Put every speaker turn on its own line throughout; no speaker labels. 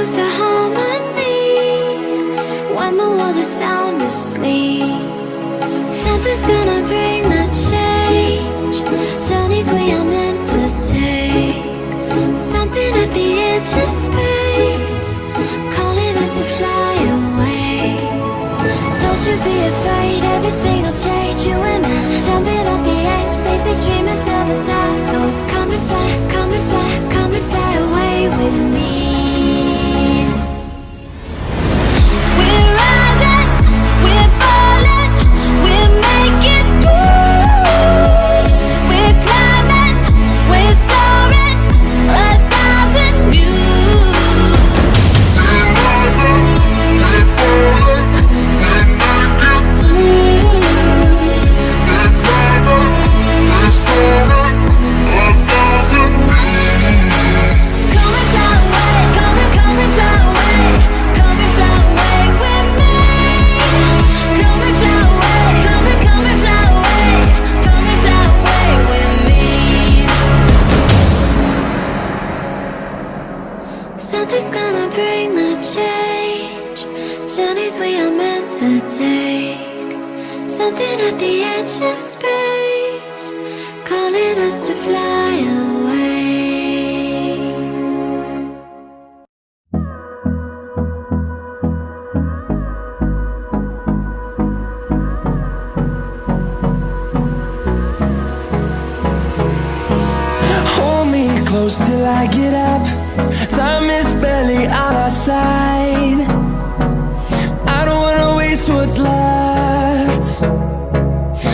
close to harmony when the world is sound asleep. Something's gonna bring the change, journeys we are meant to take. Something at the edge of space, calling us to fly away. Don't you be afraid, everything will change. You and I, jumping off the edge. They say dreamers never die, so come and fly, come and fly, come and fly away with me. We're rising, we're falling, we're making through. We're climbing, we're soaring, 1,000 views. We're rising, we're falling, we're making through. We're climbing, we're soaring, 1,000 views. Come and fly away, come and fly away, come and fly away with me. Come and fly away, come and fly away, come and fly away with me. Something's gonna bring the change, journeys we are meant to take. Something at the edge of space, calling us to fly away.
Hold me close till I get up. Time is barely on our side. I don't wanna waste what's left.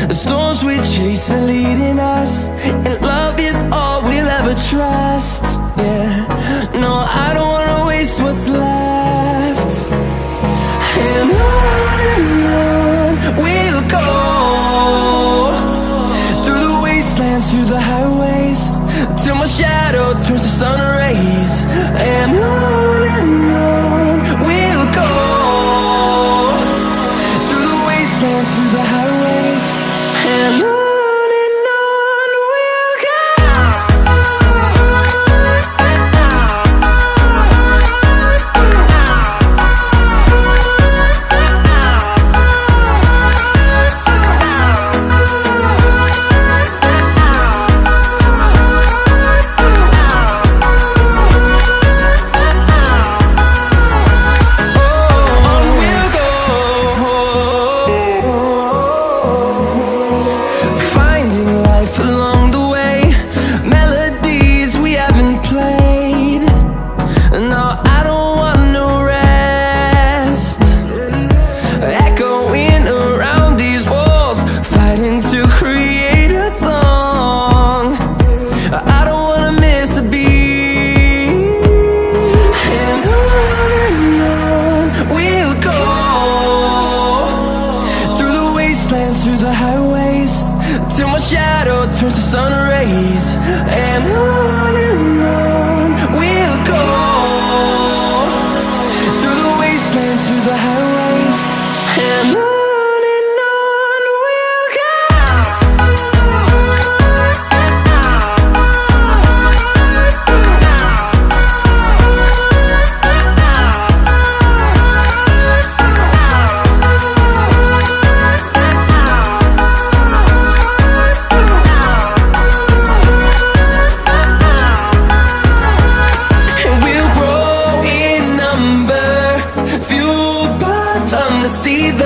The storms we chase are leading us, and love is all we'll ever trust. Yeah, no, I don't wanna waste what's left. And on we'll go, through the wastelands, through the highways, till my shadow turns to sun rays. And on we'll go, through the wastelands, through the highways, and on we'll go. Through the highways, till my shadow turns to sun rays. And on we'll go, through the wastelands, through the highways, and on we'll go. See the